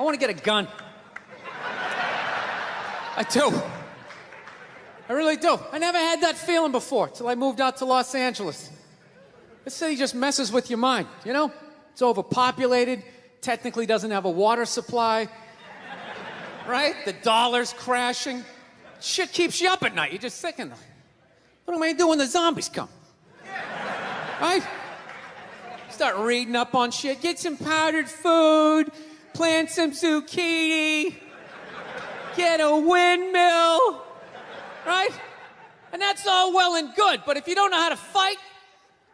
I want to get a gun. I do. I really do. I never had that feeling before till I moved out to Los Angeles. This city just messes with your mind, you know? It's overpopulated, technically doesn't have a water supply, right? The dollar's crashing. Shit keeps you up at night. You're just thinking, what am I gonna do when the zombies come? Right? Start reading up on shit, get some powdered food, plant some zucchini, get a windmill, right? And that's all well and good, but if you don't know how to fight,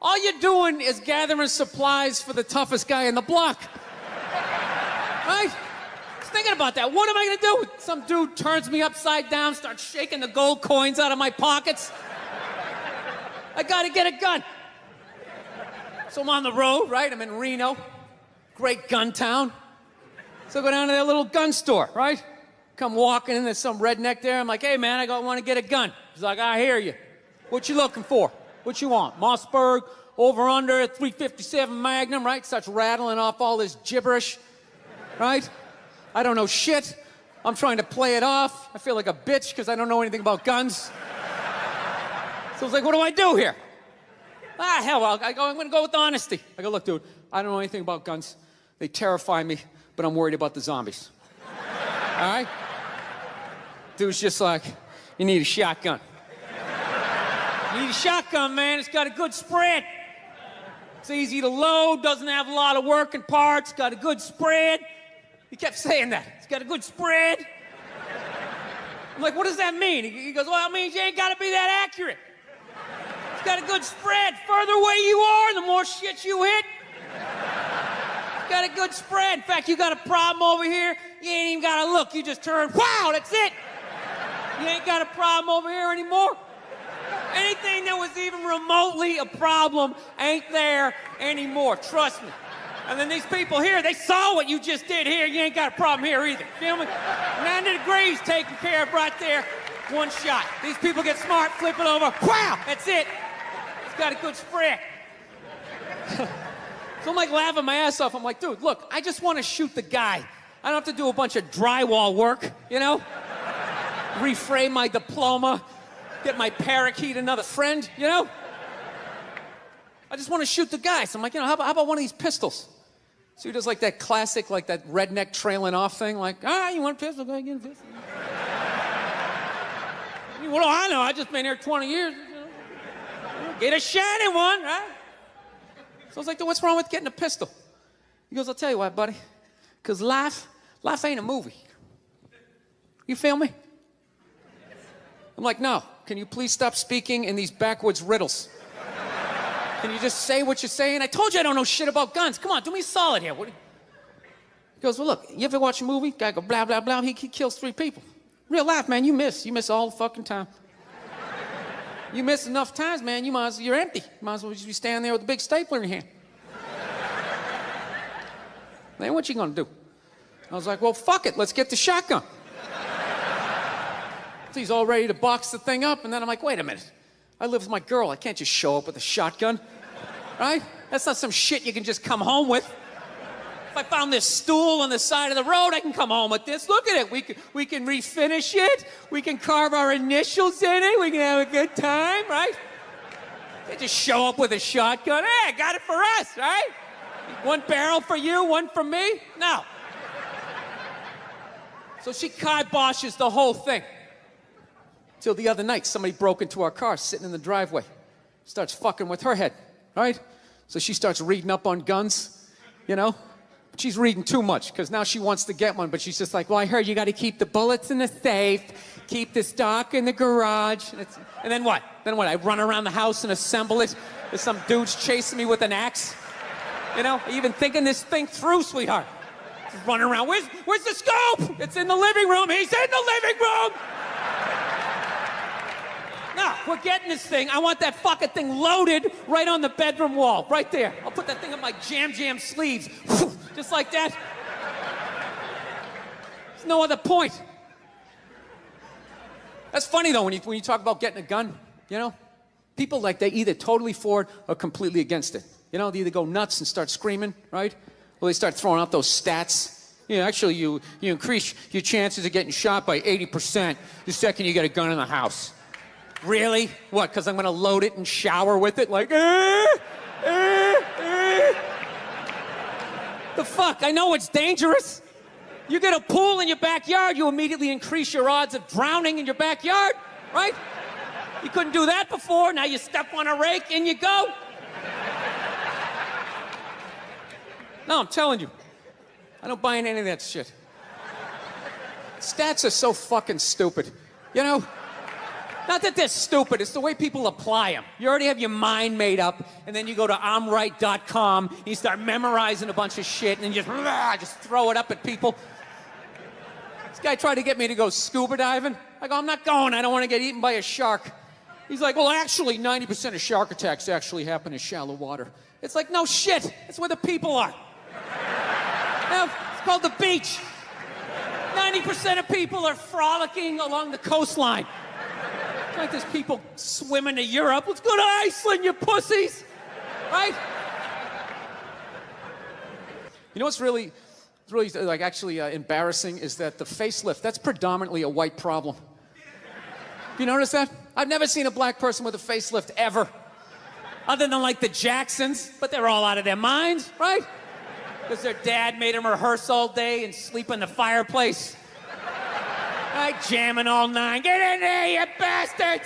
all you're doing is gathering supplies for the toughest guy in the block. Right? Just thinking about that. What am I gonna do? Some dude turns me upside down, starts shaking the gold coins out of my pockets. I gotta get a gun. So I'm on the road, right? I'm in Reno. Great gun town. So I go down to that little gun store, right? Come walking in, there's some redneck there. I'm like, hey man, I want to get a gun. He's like, I hear you. What you looking for? What you want? Mossberg, over under, 357 Magnum, right? Starts rattling off all this gibberish, right? I don't know shit. I'm trying to play it off. I feel like a bitch because I don't know anything about guns. So I was like, what do I do here? Ah, hell, I'm gonna go with honesty. I go, look, dude, I don't know anything about guns. They terrify me, but I'm worried about the zombies. All right? Dude's just like, you need a shotgun. You need a shotgun, man. It's got a good spread. It's easy to load, doesn't have a lot of working parts, got a good spread. He kept saying that. It's got a good spread. I'm like, what does that mean? He goes, well, it means you ain't got to be that accurate. It's got a good spread. Further away you are, the more shit you hit. It's got a good spread. In fact, you got a problem over here, you ain't even got to look. You just turn, wow, that's it. You ain't got a problem over here anymore. Anything that was even remotely a problem ain't there anymore. Trust me. And then these people here, they saw what you just did here. You ain't got a problem here either. Feel me? 90 degrees taken care of right there. One shot. These people get smart, flip it over. Wow, that's it. It's got a good spread. So I'm like laughing my ass off. I'm like, dude, look, I just want to shoot the guy. I don't have to do a bunch of drywall work, you know? Reframe my diploma, get my parakeet another friend, you know? I just want to shoot the guy. So I'm like, you know, how about one of these pistols? So he does like that classic, like that redneck trailing off thing, like, you want a pistol? Go ahead, get a pistol. What do I know? I just been here 20 years. You know? Get a shiny one, right? So I was like, what's wrong with getting a pistol? He goes, I'll tell you what, buddy. Because life ain't a movie. You feel me? I'm like, no. Can you please stop speaking in these backwoods riddles? Can you just say what you're saying? I told you I don't know shit about guns. Come on, do me a solid here. He goes, well, look, you ever watch a movie? Guy go, blah, blah, blah. He kills 3 people. Real life, man, you miss. You miss all the fucking time. You miss enough times, man, you're empty. You might as well just be standing there with a big stapler in your hand. Man, what you gonna do? I was like, well, fuck it, let's get the shotgun. So he's all ready to box the thing up, and then I'm like, wait a minute. I live with my girl, I can't just show up with a shotgun, right? That's not some shit you can just come home with. If I found this stool on the side of the road, I can come home with this. Look at it. We can refinish it. We can carve our initials in it. We can have a good time, right? They just show up with a shotgun. Hey, I got it for us, right? One barrel for you, one for me? No. So she kiboshes the whole thing. Till the other night, somebody broke into our car sitting in the driveway. Starts fucking with her head, right? So she starts reading up on guns, you know? She's reading too much, because now she wants to get one, but she's just like, well, I heard you got to keep the bullets in the safe, keep the stock in the garage. And then what? I run around the house and assemble it. There's some dudes chasing me with an axe. You know, even thinking this thing through, sweetheart. Just running around. Where's the scope? It's in the living room. He's in the living room. No, we're getting this thing. I want that fucking thing loaded right on the bedroom wall, right there. I'll put that thing in my jam sleeves. Just like that. There's no other point. That's funny, though, when you talk about getting a gun, you know? People, like, they either totally for it or completely against it. You know, they either go nuts and start screaming, right? Or they start throwing out those stats. Yeah, actually, you increase your chances of getting shot by 80% the second you get a gun in the house. Really? What, because I'm going to load it and shower with it? Like, The fuck? I know it's dangerous. You get a pool in your backyard, you immediately increase your odds of drowning in your backyard, right? You couldn't do that before. Now you step on a rake, in you go. No, I'm telling you. I don't buy in any of that shit. Stats are so fucking stupid. You know? Not that they're stupid, it's the way people apply them. You already have your mind made up, and then you go to I'mRight.com, and you start memorizing a bunch of shit, and then you just throw it up at people. This guy tried to get me to go scuba diving. I go, I'm not going, I don't want to get eaten by a shark. He's like, well, actually, 90% of shark attacks actually happen in shallow water. It's like, no shit, it's where the people are. Now, it's called the beach. 90% of people are frolicking along the coastline. It's like there's people swimming to Europe. Let's go to Iceland, you pussies! Right? You know what's really like actually embarrassing is that the facelift, that's predominantly a white problem. You notice that? I've never seen a black person with a facelift ever. Other than like the Jacksons, but they're all out of their minds, right? Because their dad made them rehearse all day and sleep in the fireplace. Right, jamming all night. Get in there, you bastards!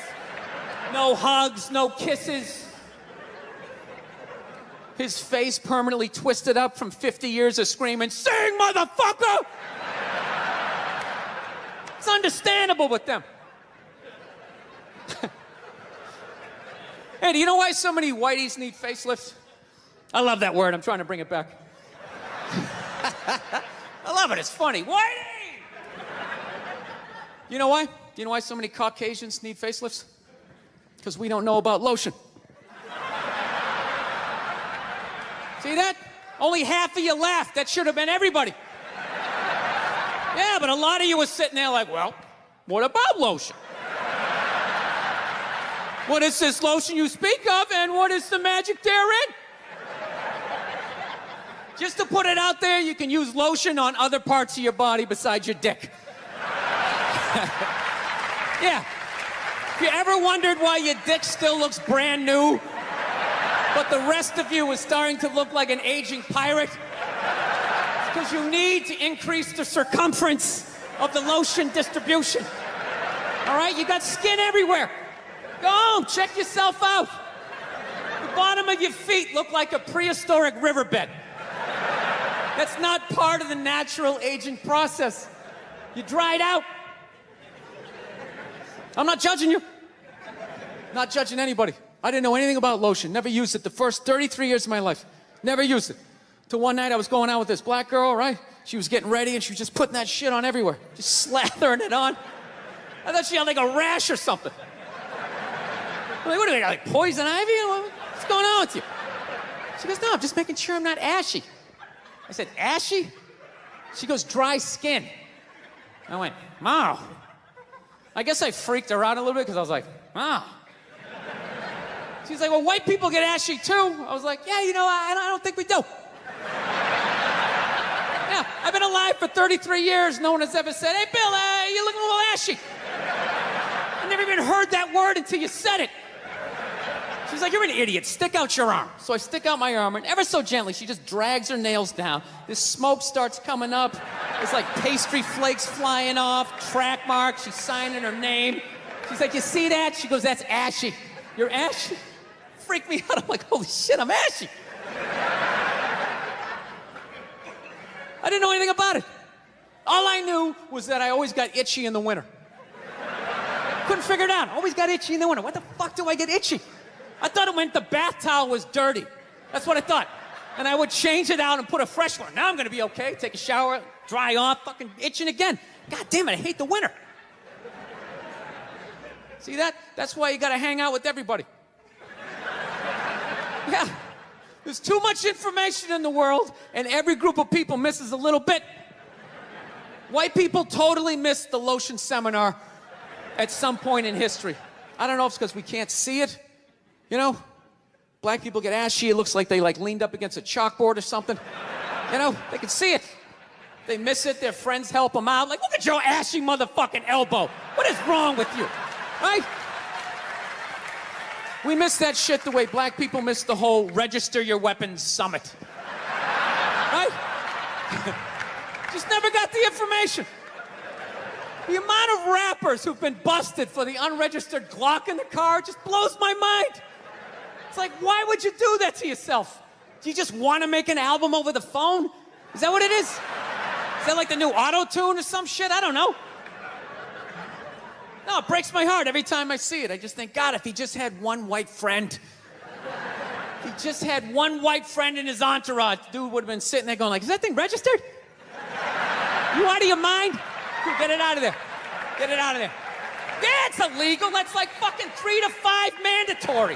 No hugs, no kisses. His face permanently twisted up from 50 years of screaming, sing, motherfucker! It's understandable with them. Hey, do you know why so many whiteys need facelifts? I love that word. I'm trying to bring it back. I love it. It's funny. Whitey! You know why? Do you know why so many Caucasians need facelifts? Because we don't know about lotion. See that? Only half of you laughed. That should have been everybody. Yeah, but a lot of you were sitting there like, well, what about lotion? What is this lotion you speak of, and what is the magic therein? Just to put it out there, you can use lotion on other parts of your body besides your dick. Yeah. If you ever wondered why your dick still looks brand new, but the rest of you is starting to look like an aging pirate, it's because you need to increase the circumference of the lotion distribution. All right? You got skin everywhere. Go home, check yourself out. The bottom of your feet look like a prehistoric riverbed. That's not part of the natural aging process. You dried out. I'm not judging you. Not judging anybody. I didn't know anything about lotion. Never used it the first 33 years of my life. Never used it. Till one night I was going out with this black girl, right? She was getting ready and she was just putting that shit on everywhere. Just slathering it on. I thought she had like a rash or something. I'm like, what do they got, like poison ivy? What's going on with you? She goes, no, I'm just making sure I'm not ashy. I said, ashy? She goes, dry skin. I went, wow. I guess I freaked her out a little bit because I was like, wow. She's like, well, white people get ashy too. I was like, yeah, you know, I don't think we do. Yeah, I've been alive for 33 years. No one has ever said, hey, Bill, you're looking a little ashy. I never even heard that word until you said it. She's like, you're an idiot. Stick out your arm. So I stick out my arm, and ever so gently, she just drags her nails down. This smoke starts coming up. There's like pastry flakes flying off, track marks. She's signing her name. She's like, you see that? She goes, that's ashy. You're ashy? Freak me out. I'm like, holy shit, I'm ashy. I didn't know anything about it. All I knew was that I always got itchy in the winter. Couldn't figure it out. Always got itchy in the winter. What the fuck do I get itchy? I thought it meant the bath towel was dirty. That's what I thought. And I would change it out and put a fresh one. Now I'm gonna be okay. Take a shower, dry off, fucking itching again. God damn it, I hate the winter. See that? That's why you gotta hang out with everybody. Yeah. There's too much information in the world, and every group of people misses a little bit. White people totally missed the lotion seminar at some point in history. I don't know if it's because we can't see it. You know, black people get ashy. It looks like they like leaned up against a chalkboard or something. You know, they can see it. They miss it, their friends help them out. Like, look at your ashy motherfucking elbow. What is wrong with you, right? We miss that shit the way black people miss the whole register your weapons summit. Right? Just never got the information. The amount of rappers who've been busted for the unregistered Glock in the car just blows my mind. It's like, why would you do that to yourself? Do you just want to make an album over the phone? Is that what it is? Is that like the new auto-tune or some shit? I don't know. No, it breaks my heart every time I see it. I just think, God, if he just had one white friend. If he just had one white friend in his entourage, dude would have been sitting there going like, is that thing registered? You out of your mind? Dude, get it out of there. Get it out of there. Yeah, it's illegal. That's like fucking 3 to 5 mandatory.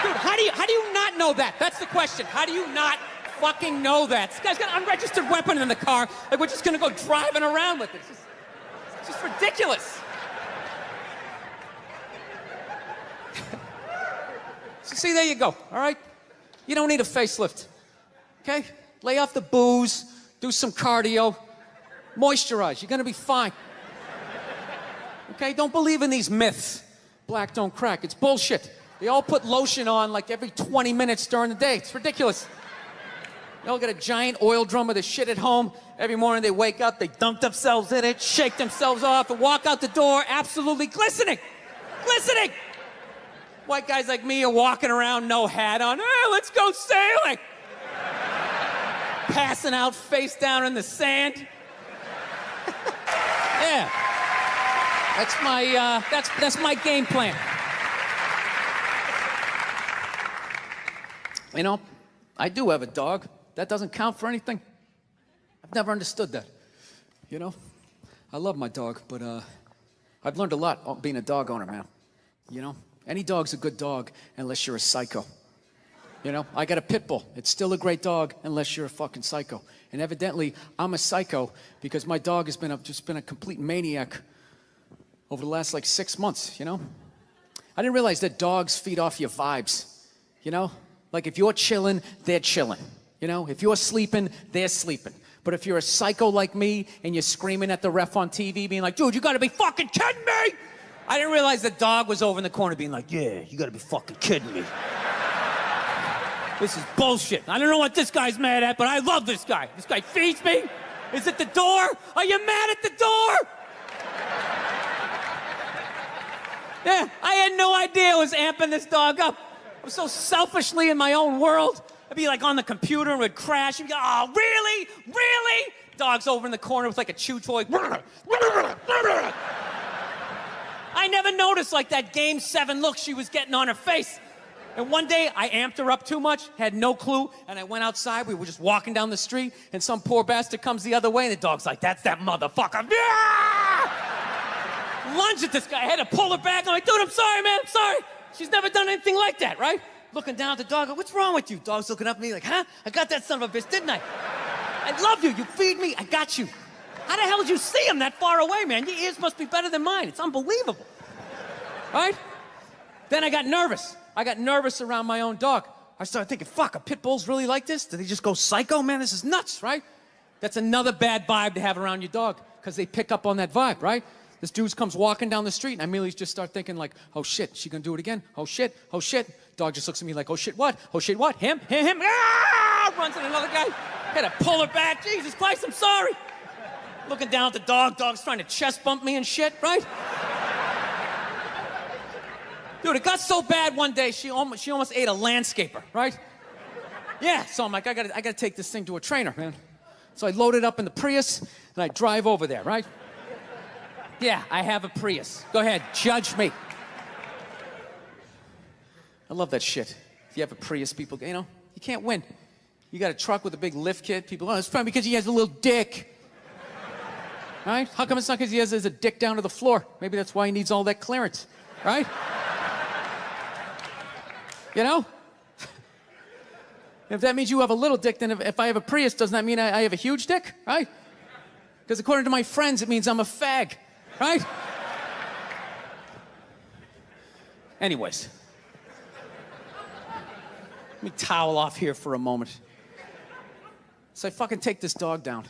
Dude, how do you not know that? That's the question. How do you not fucking know that? This guy's got an unregistered weapon in the car. Like, we're just gonna go driving around with it. It's just ridiculous. So see, there you go, all right? You don't need a facelift, okay? Lay off the booze, do some cardio, moisturize. You're gonna be fine. Okay, don't believe in these myths. Black don't crack, it's bullshit. They all put lotion on like every 20 minutes during the day. It's ridiculous. They all got a giant oil drum of the shit at home. Every morning they wake up, they dunk themselves in it, shake themselves off, and walk out the door absolutely glistening. Glistening! White guys like me are walking around, no hat on. Hey, let's go sailing! Passing out face down in the sand. Yeah. That's my game plan. You know, I do have a dog. That doesn't count for anything. I've never understood that. You know, I love my dog, but I've learned a lot being a dog owner, man. You know, any dog's a good dog unless you're a psycho. You know, I got a pitbull. It's still a great dog unless you're a fucking psycho. And evidently, I'm a psycho because my dog has just been a complete maniac over the last like 6 months, you know? I didn't realize that dogs feed off your vibes, you know? Like if you're chilling, they're chilling. You know, if you're sleeping, they're sleeping. But if you're a psycho like me and you're screaming at the ref on TV being like, dude, you gotta be fucking kidding me! I didn't realize the dog was over in the corner being like, yeah, you gotta be fucking kidding me. This is bullshit. I don't know what this guy's mad at, but I love this guy. This guy feeds me. Is it the door? Are you mad at the door? Yeah, I had no idea I was amping this dog up. I was so selfishly in my own world. I'd be like on the computer and it would crash. And be like, oh, really? Really? Dog's over in the corner with like a chew toy. I never noticed like that Game 7 look she was getting on her face. And one day I amped her up too much, had no clue, and I went outside. We were just walking down the street, and some poor bastard comes the other way, and the dog's like, that's that motherfucker. Yeah! Lunge at this guy. I had to pull her back. I'm like, dude, I'm sorry, man. I'm sorry. She's never done anything like that, right? Looking down at the dog, what's wrong with you? Dog's looking up at me like, huh? I got that son of a bitch, didn't I? I love you. You feed me. I got you. How the hell did you see him that far away, man? Your ears must be better than mine. It's unbelievable. Right? Then I got nervous. I got nervous around my own dog. I started thinking, fuck, are pit bulls really like this? Do they just go psycho? Man, this is nuts, right? That's another bad vibe to have around your dog because they pick up on that vibe, right? This dude comes walking down the street and I immediately just start thinking like, oh shit, she gonna do it again? Oh shit, oh shit. Dog just looks at me like, oh shit, what? Oh shit, what? Him? Ah! Runs at another guy. Had to pull her back. Jesus Christ, I'm sorry. Looking down at the dog. Dog's trying to chest bump me and shit, right? Dude, it got so bad one day, she almost ate a landscaper, right? Yeah, so I'm like, I gotta take this thing to a trainer, man. So I load it up in the Prius, and I drive over there, right? Yeah, I have a Prius. Go ahead, judge me. I love that shit. If you have a Prius, people, you know, you can't win. You got a truck with a big lift kit, people, oh, it's probably because he has a little dick. Right? How come it's not because he has a dick down to the floor? Maybe that's why he needs all that clearance, right? You know? If that means you have a little dick, then if I have a Prius, doesn't that mean I have a huge dick, right? Because according to my friends, it means I'm a fag, right? Anyways. Let me towel off here for a moment. So I fucking take this dog down.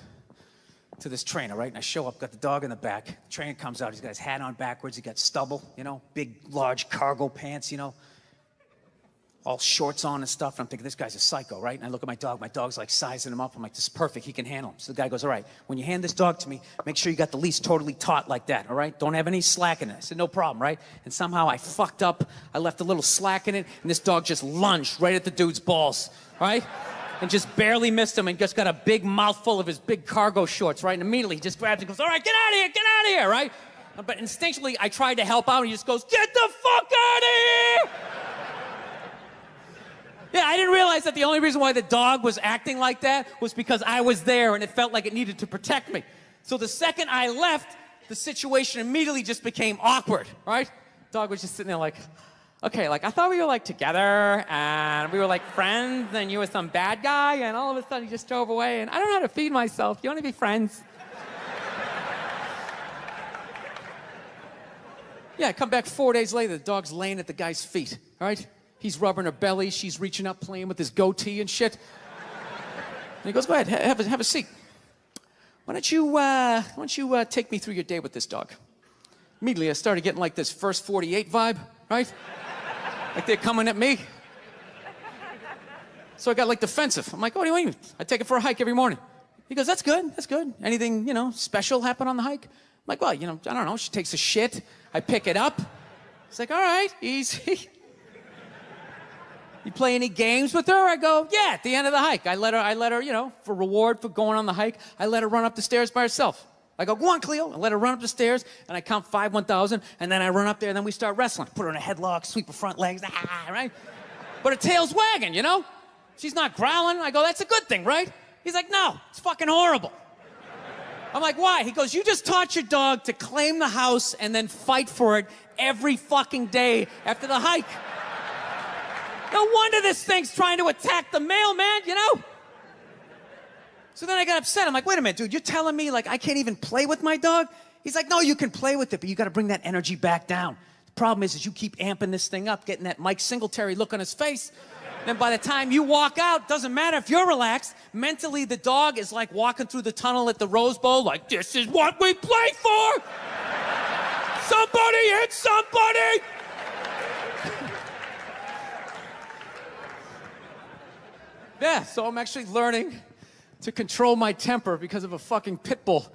to this trainer, right? And I show up, got the dog in the back. The trainer comes out, he's got his hat on backwards, he got stubble, you know, big, large cargo pants, you know, all shorts on and stuff. And I'm thinking, this guy's a psycho, right? And I look at my dog's like sizing him up. I'm like, this is perfect, he can handle him. So the guy goes, all right, when you hand this dog to me, make sure you got the leash totally taut like that, all right? Don't have any slack in it. I said, no problem, right? And somehow I fucked up, I left a little slack in it, and this dog just lunged right at the dude's balls, right? And just barely missed him and just got a big mouthful of his big cargo shorts, right? And immediately he just grabs and goes, all right, get out of here, right? But instinctually, I tried to help out, and he just goes, get the fuck out of here! Yeah, I didn't realize that the only reason why the dog was acting like that was because I was there and it felt like it needed to protect me. So the second I left, the situation immediately just became awkward, right? Dog was just sitting there like, okay, like I thought we were like together and we were like friends and you were some bad guy and all of a sudden you just drove away and I don't know how to feed myself. You want to be friends? Yeah, I come back 4 days later, the dog's laying at the guy's feet, all right? He's rubbing her belly, she's reaching up, playing with his goatee and shit. And he goes, go ahead, have a seat. Why don't you take me through your day with this dog? Immediately I started getting like this First 48 vibe, right? Like they're coming at me. So I got like defensive. I'm like, what do you mean? I take it for a hike every morning. He goes, that's good. Anything, you know, special happen on the hike? I'm like, well, you know, I don't know. She takes a shit. I pick it up. It's like, all right, easy. You play any games with her? I go, yeah, at the end of the hike. I let her, you know, for reward for going on the hike, I let her run up the stairs by herself. I go, go on, Cleo. I let her run up the stairs, and I count 5, 1,000, and then I run up there, and then we start wrestling. Put her in a headlock, sweep her front legs, right? But her tail's wagging, you know? She's not growling. I go, that's a good thing, right? He's like, no, it's fucking horrible. I'm like, why? He goes, you just taught your dog to claim the house and then fight for it every fucking day after the hike. No wonder this thing's trying to attack the mailman, you know? So then I got upset. I'm like, wait a minute, dude, you're telling me like I can't even play with my dog? He's like, no, you can play with it, but you gotta bring that energy back down. The problem is you keep amping this thing up, getting that Mike Singletary look on his face. Then by the time you walk out, doesn't matter if you're relaxed, mentally the dog is like walking through the tunnel at the Rose Bowl, like, this is what we play for! Somebody hit somebody! Yeah, so I'm actually learning to control my temper because of a fucking pit bull.